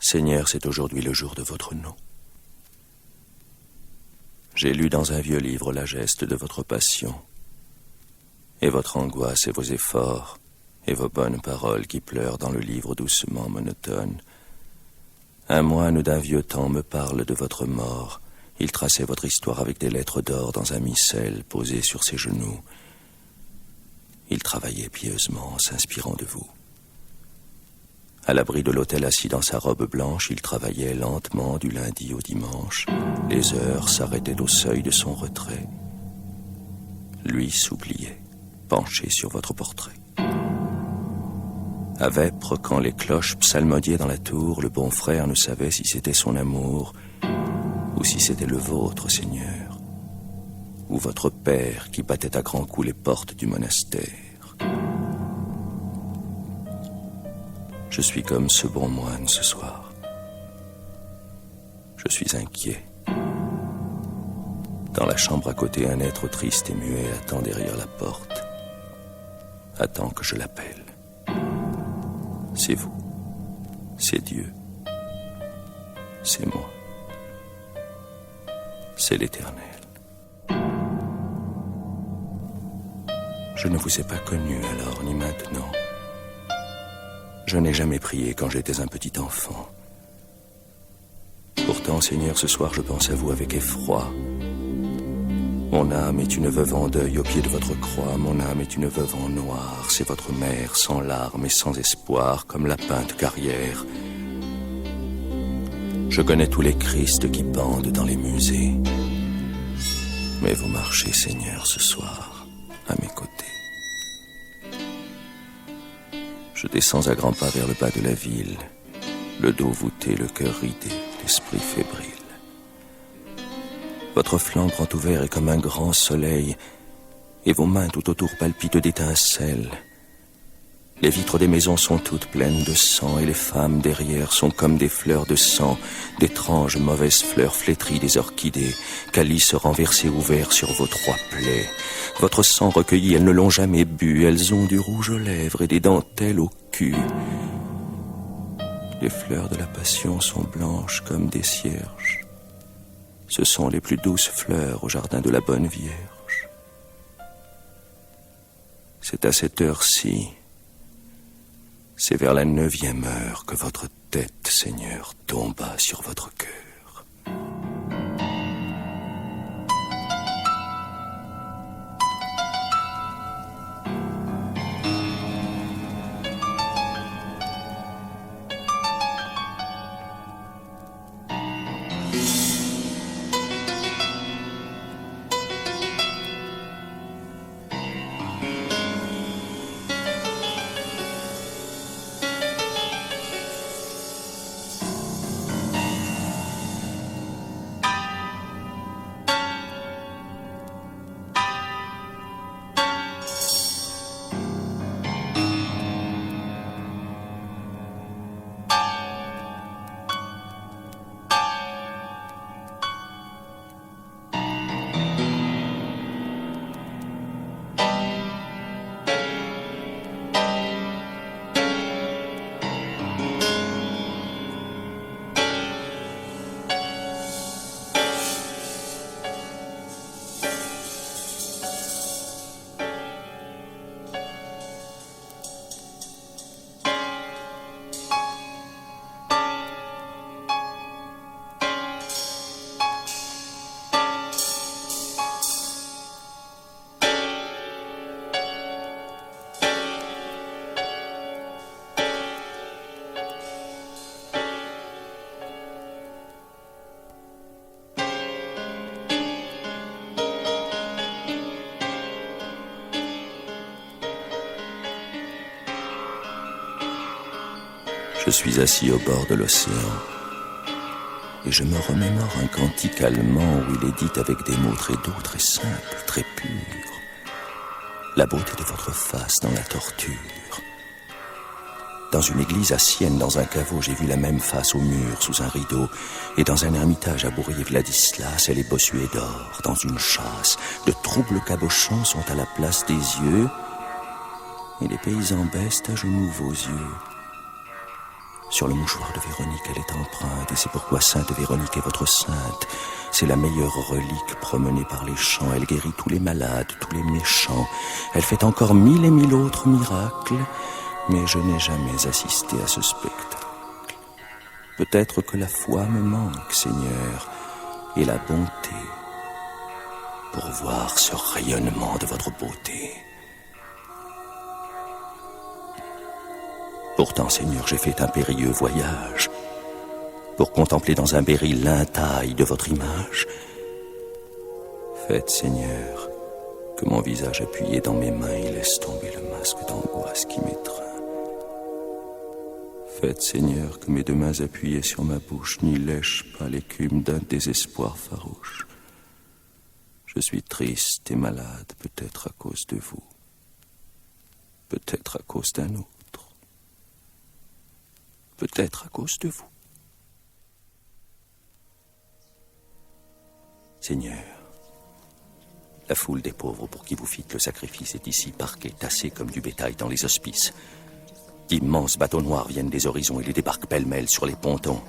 Seigneur, c'est aujourd'hui le jour de votre nom. J'ai lu dans un vieux livre la geste de votre passion, et votre angoisse et vos efforts, et vos bonnes paroles qui pleurent dans le livre doucement monotone. Un moine d'un vieux temps me parle de votre mort. Il traçait votre histoire avec des lettres d'or dans un missel posé sur ses genoux. Il travaillait pieusement en s'inspirant de vous. À l'abri de l'autel assis dans sa robe blanche, il travaillait lentement du lundi au dimanche. Les heures s'arrêtaient au seuil de son retrait. Lui s'oubliait, penché sur votre portrait. À vêpres, quand les cloches psalmodiaient dans la tour, le bon frère ne savait si c'était son amour ou si c'était le vôtre, Seigneur, ou votre père qui battait à grands coups les portes du monastère. Je suis comme ce bon moine ce soir. Je suis inquiet. Dans la chambre à côté, un être triste et muet attend derrière la porte. Attend que je l'appelle. C'est vous. C'est Dieu. C'est moi. C'est l'Éternel. Je ne vous ai pas connu alors, ni maintenant. Je n'ai jamais prié quand j'étais un petit enfant. Pourtant, Seigneur, ce soir, je pense à vous avec effroi. Mon âme est une veuve en deuil au pied de votre croix. Mon âme est une veuve en noir. C'est votre mère, sans larmes et sans espoir, comme la peinte carrière. Je connais tous les Christ qui pendent dans les musées. Mais vous marchez, Seigneur, ce soir, à mes côtés. Je descends à grands pas vers le bas de la ville, le dos voûté, le cœur ridé, l'esprit fébrile. Votre flanc grand ouvert est comme un grand soleil, et vos mains tout autour palpitent d'étincelles. Les vitres des maisons sont toutes pleines de sang, et les femmes derrière sont comme des fleurs de sang, d'étranges mauvaises fleurs flétries des orchidées, calices renversés ouverts sur vos trois plaies. Votre sang recueilli, elles ne l'ont jamais bu, elles ont du rouge aux lèvres et des dentelles au cul. Les fleurs de la passion sont blanches comme des cierges. Ce sont les plus douces fleurs au jardin de la bonne Vierge. C'est à cette heure-ci, c'est vers la 9e heure que votre tête, Seigneur, tomba sur votre cœur. Je suis assis au bord de l'océan et je me remémore un cantique allemand où il est dit avec des mots très doux, très simples, très purs, la beauté de votre face dans la torture. Dans une église à Sienne, dans un caveau, j'ai vu la même face au mur, sous un rideau, et dans un ermitage à Bourrier-Vladislas, elle est bossuée d'or. Dans une chasse, de troubles cabochons sont à la place des yeux, et les paysans baissent à genoux vos yeux. Sur le mouchoir de Véronique, elle est empreinte, et c'est pourquoi Sainte Véronique est votre sainte. C'est la meilleure relique promenée par les champs. Elle guérit tous les malades, tous les méchants. Elle fait encore 1000 et 1000 autres miracles, mais je n'ai jamais assisté à ce spectacle. Peut-être que la foi me manque, Seigneur, et la bonté, pour voir ce rayonnement de votre beauté. Pourtant, Seigneur, j'ai fait un périlleux voyage pour contempler dans un berry l'intaille de votre image. Faites, Seigneur, que mon visage appuyé dans mes mains y laisse tomber le masque d'angoisse qui m'étreint. Faites, Seigneur, que mes deux mains appuyées sur ma bouche n'y lèchent pas l'écume d'un désespoir farouche. Je suis triste et malade, peut-être à cause de vous, peut-être à cause d'un autre. Peut-être à cause de vous. Seigneur, la foule des pauvres pour qui vous fîtes le sacrifice est ici parquée, tassée comme du bétail dans les hospices. D'immenses bateaux noirs viennent des horizons et les débarquent pêle-mêle sur les pontons.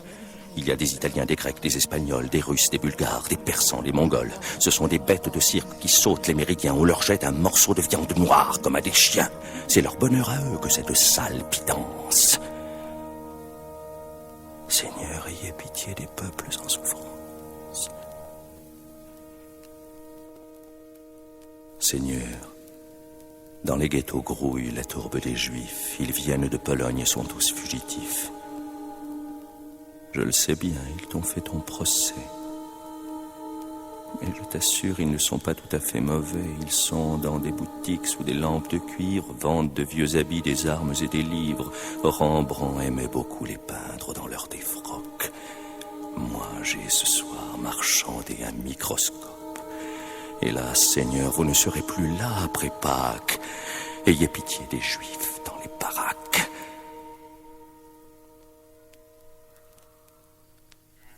Il y a des Italiens, des Grecs, des Espagnols, des Russes, des Bulgares, des Persans, des Mongols. Ce sont des bêtes de cirque qui sautent les méridiens. On leur jette un morceau de viande noire comme à des chiens. C'est leur bonheur à eux que cette sale pitance. Seigneur, ayez pitié des peuples en souffrance. Seigneur, dans les ghettos grouille la tourbe des Juifs. Ils viennent de Pologne et sont tous fugitifs. Je le sais bien, ils t'ont fait ton procès. Mais je t'assure, ils ne sont pas tout à fait mauvais. Ils sont dans des boutiques sous des lampes de cuivre, vendent de vieux habits, des armes et des livres. Rembrandt aimait beaucoup les peindre dans leurs défroques. Moi, j'ai ce soir marchandé un microscope. Hélas, Seigneur, vous ne serez plus là après Pâques. Ayez pitié des Juifs dans les baraques.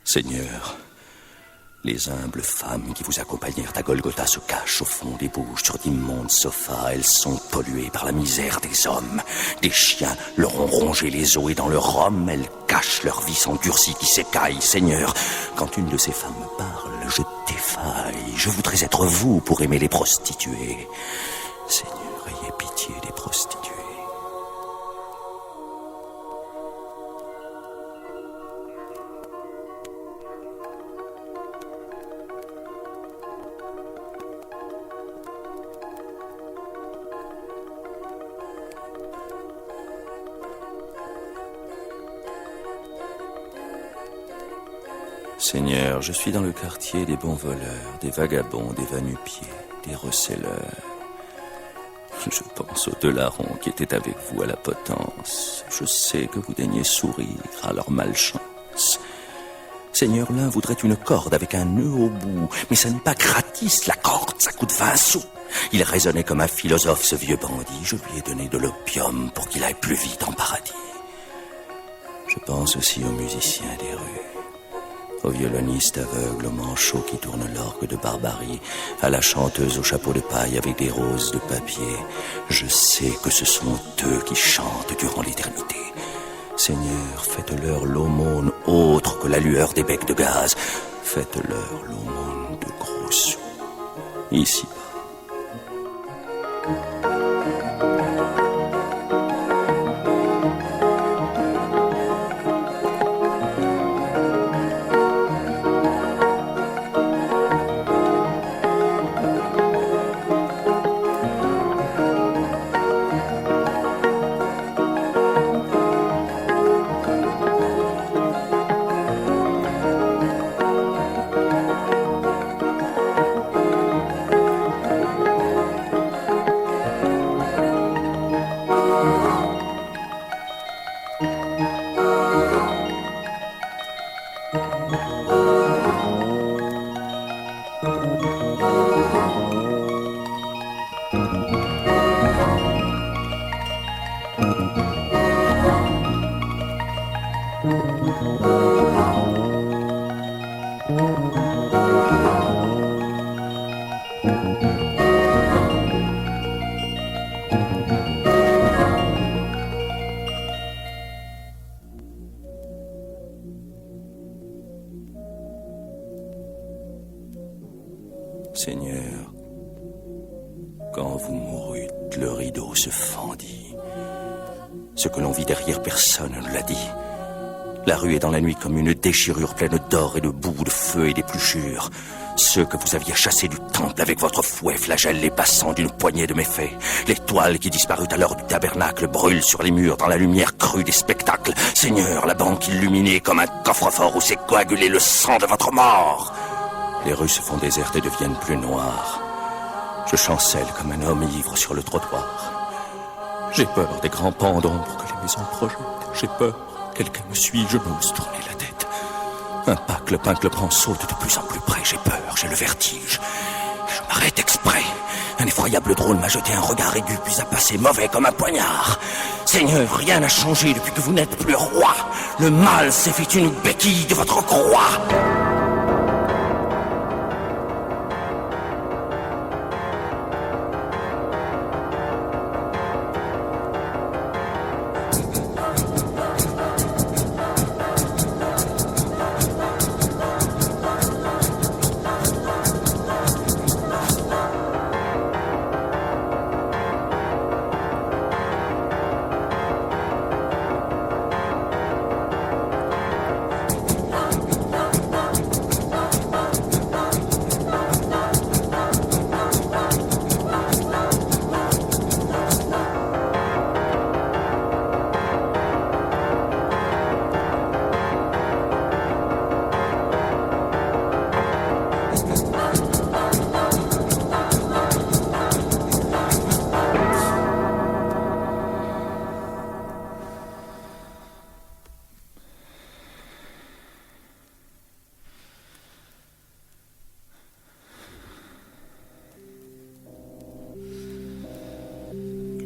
Seigneur, les humbles femmes qui vous accompagnèrent à Golgotha se cachent au fond des bouges sur d'immondes sofas. Elles sont polluées par la misère des hommes. Des chiens leur ont rongé les os et dans leur rhum, elles cachent leur vie s'endurcie qui s'écaille. Seigneur, quand une de ces femmes me parle, je défaille. Je voudrais être vous pour aimer les prostituées. Seigneur, ayez pitié des prostituées. Seigneur, je suis dans le quartier des bons voleurs, des vagabonds, des va-nu-pieds, des receleurs. Je pense aux deux larrons qui étaient avec vous à la potence. Je sais que vous daignez sourire à leur malchance. Seigneur, l'un voudrait une corde avec un nœud au bout, mais ça n'est pas gratis, la corde, ça coûte 20 sous. Il raisonnait comme un philosophe, ce vieux bandit. Je lui ai donné de l'opium pour qu'il aille plus vite en paradis. Je pense aussi aux musiciens des rues, au violoniste aveugle, au manchot qui tourne l'orgue de Barbarie, à la chanteuse au chapeau de paille avec des roses de papier. Je sais que ce sont eux qui chantent durant l'éternité. Seigneur, faites-leur l'aumône autre que la lueur des becs de gaz. Faites-leur l'aumône de gros sous. Ici-bas. Seigneur, quand vous mourûtes, le rideau se fendit. Ce que l'on vit derrière, personne ne l'a dit. La rue est dans la nuit comme une déchirure pleine d'or et de boue, de feu et d'épluchures. Ceux que vous aviez chassés du temple avec votre fouet flagelle les passants d'une poignée de méfaits. L'étoile qui disparut à l'heure du tabernacle brûle sur les murs dans la lumière crue des spectacles. Seigneur, la banque illuminée comme un coffre-fort où s'est coagulé le sang de votre mort. Les rues se font désertes et deviennent plus noires. Je chancelle comme un homme ivre sur le trottoir. J'ai peur des grands pans d'ombre que les maisons projettent. J'ai peur. Quelqu'un me suit, je n'ose tourner la tête. Un pas, le pain saute de plus en plus près. J'ai peur, j'ai le vertige. Je m'arrête exprès. Un effroyable drôle m'a jeté un regard aigu, puis a passé mauvais comme un poignard. Seigneur, rien n'a changé depuis que vous n'êtes plus roi. Le mal s'est fait une béquille de votre croix.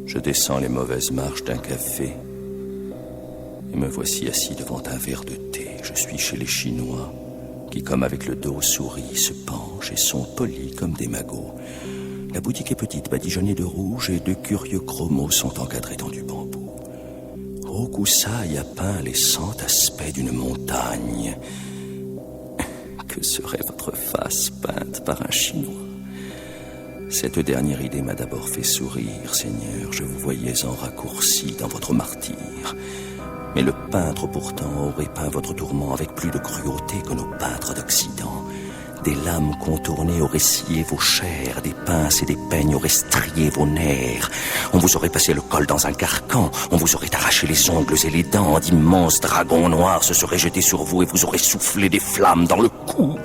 Je descends les mauvaises marches d'un café et me voici assis devant un verre de thé. Je suis chez les Chinois qui, comme avec le dos, sourient, se penchent et sont polis comme des magots. La boutique est petite, badigeonnée de rouge et de curieux chromos sont encadrés dans du bambou. Hokusai a peint les 100 aspects d'une montagne. Que serait votre face peinte par un Chinois? Cette dernière idée m'a d'abord fait sourire, Seigneur. Je vous voyais en raccourci dans votre martyre. Mais le peintre pourtant aurait peint votre tourment avec plus de cruauté que nos peintres d'Occident. Des lames contournées auraient scié vos chairs, des pinces et des peignes auraient strié vos nerfs. On vous aurait passé le col dans un carcan, on vous aurait arraché les ongles et les dents. D'immenses dragons noirs se seraient jetés sur vous et vous auraient soufflé des flammes dans le cou.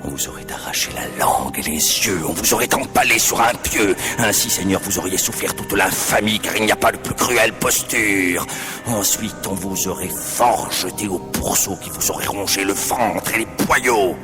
On vous aurait arraché la langue et les yeux, on vous aurait empalé sur un pieu. Ainsi, Seigneur, vous auriez souffert toute l'infamie, car il n'y a pas de plus cruelle posture. Ensuite, on vous aurait fort jeté au pourceau qui vous aurait rongé le ventre et les boyaux.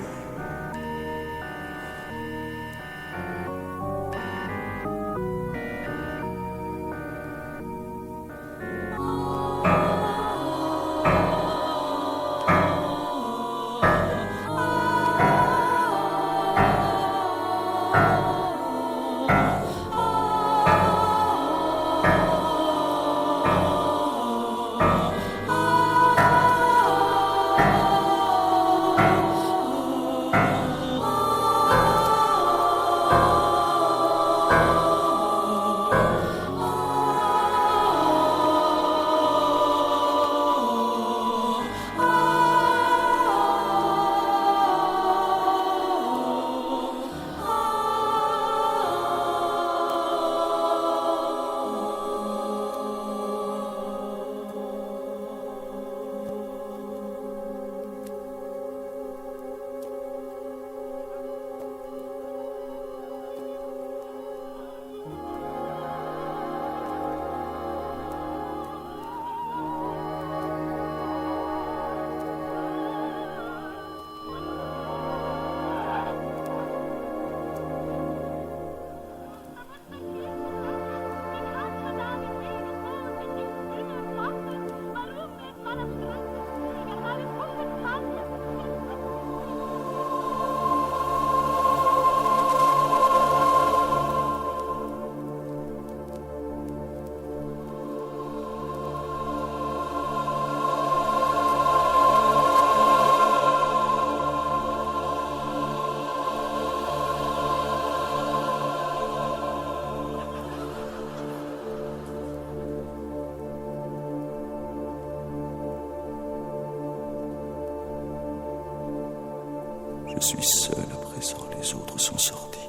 Je suis seul à présent, les autres sont sortis.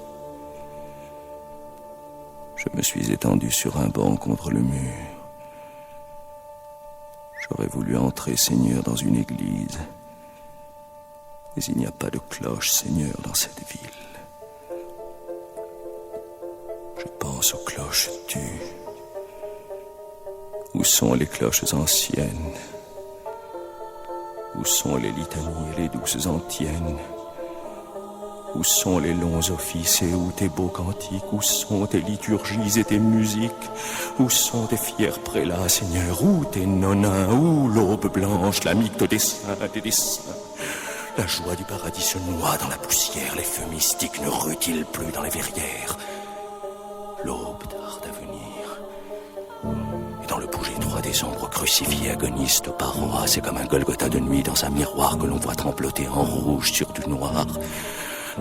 Je me suis étendu sur un banc contre le mur. J'aurais voulu entrer, Seigneur, dans une église. Mais il n'y a pas de cloche, Seigneur, dans cette ville. Je pense aux cloches tues. Où sont les cloches anciennes? Où sont les litanies et les douces antiennes? Où sont les longs offices et où tes beaux cantiques? Où sont tes liturgies et tes musiques? Où sont tes fiers prélats, Seigneur? Où tes nonins? Où l'aube blanche, la mythe des saintes et des saints? La joie du paradis se noie dans la poussière, les feux mystiques ne rutilent plus dans les verrières. L'aube tarde à venir. Et dans le bouge étroit des ombres crucifiées agonistes aux parois, c'est comme un Golgotha de nuit dans un miroir que l'on voit tremploter en rouge sur du noir.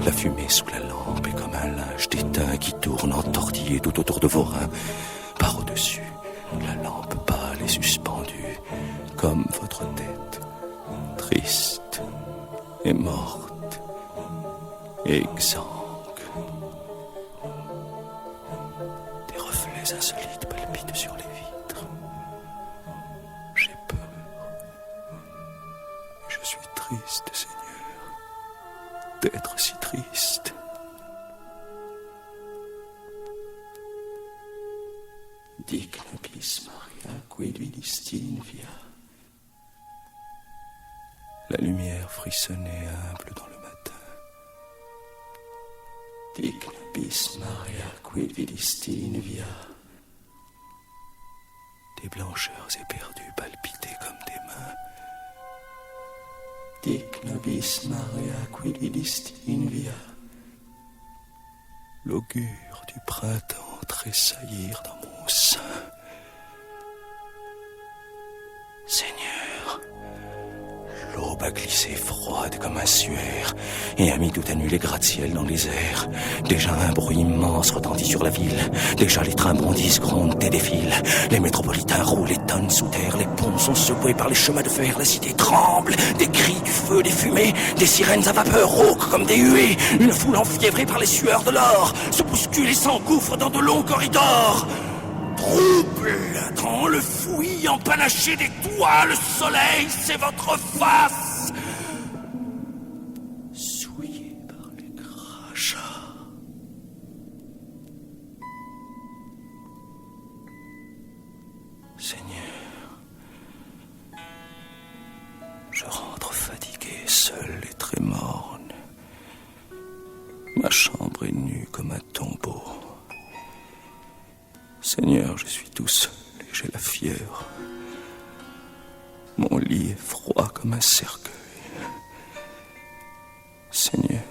La fumée sous la lampe est comme un linge d'étain qui tourne entortillé tout autour de vos reins. Par au-dessus, la lampe pâle est suspendue, comme votre tête, triste et morte, exsangue. Des reflets insolites palpitent sur les vitres. J'ai peur. Je suis triste, Seigneur, d'être si triste. Dic nobis Maria, quid vidistis in via. La lumière frissonnait humble dans le matin. Dic nobis Maria, quid vidistis in via. Des blancheurs éperdues palpitaient comme des mains. Dic nobis Maria, quid vidistis in via. L'augure du printemps tressaillir dans mon sein. Seigneur, l'aube a glissé froide comme un suaire et a mis tout à nu les gratte-ciel dans les airs. Déjà un bruit immense retentit sur la ville. Déjà les trains bondissent, grondent et défilent. Les métropolitains roulent et tonnent sous terre. Les ponts sont secoués par les chemins de fer. La cité tremble. Des cris, du feu, des fumées, des sirènes à vapeur rauques comme des huées. Une foule enfiévrée par les sueurs de l'or se bouscule et s'engouffre dans de longs corridors. Trouble dans le fouillis empanaché des toits. Le soleil, c'est votre face, souillée par les crachats. Seigneur, je rentre fatigué, seul et très morne. Ma chambre est nue comme un tombeau. Seigneur, je suis tout seul et j'ai la fièvre. Mon lit est froid comme un cercueil. Seigneur,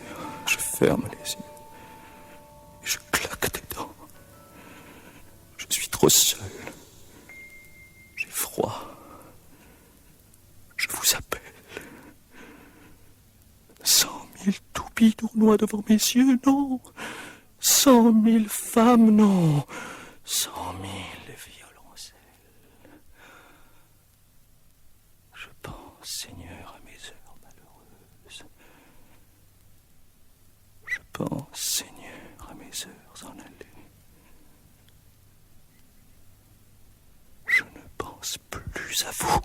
je ferme les yeux et je claque des dents. Je suis trop seul. J'ai froid. Je vous appelle. 100 000 toupies tournoient devant mes yeux, non. 100 000 femmes, non. 100 000 violoncelles. Je pense, Seigneur, à mes heures malheureuses. Je pense, Seigneur, à mes heures en aller. Je ne pense plus à vous.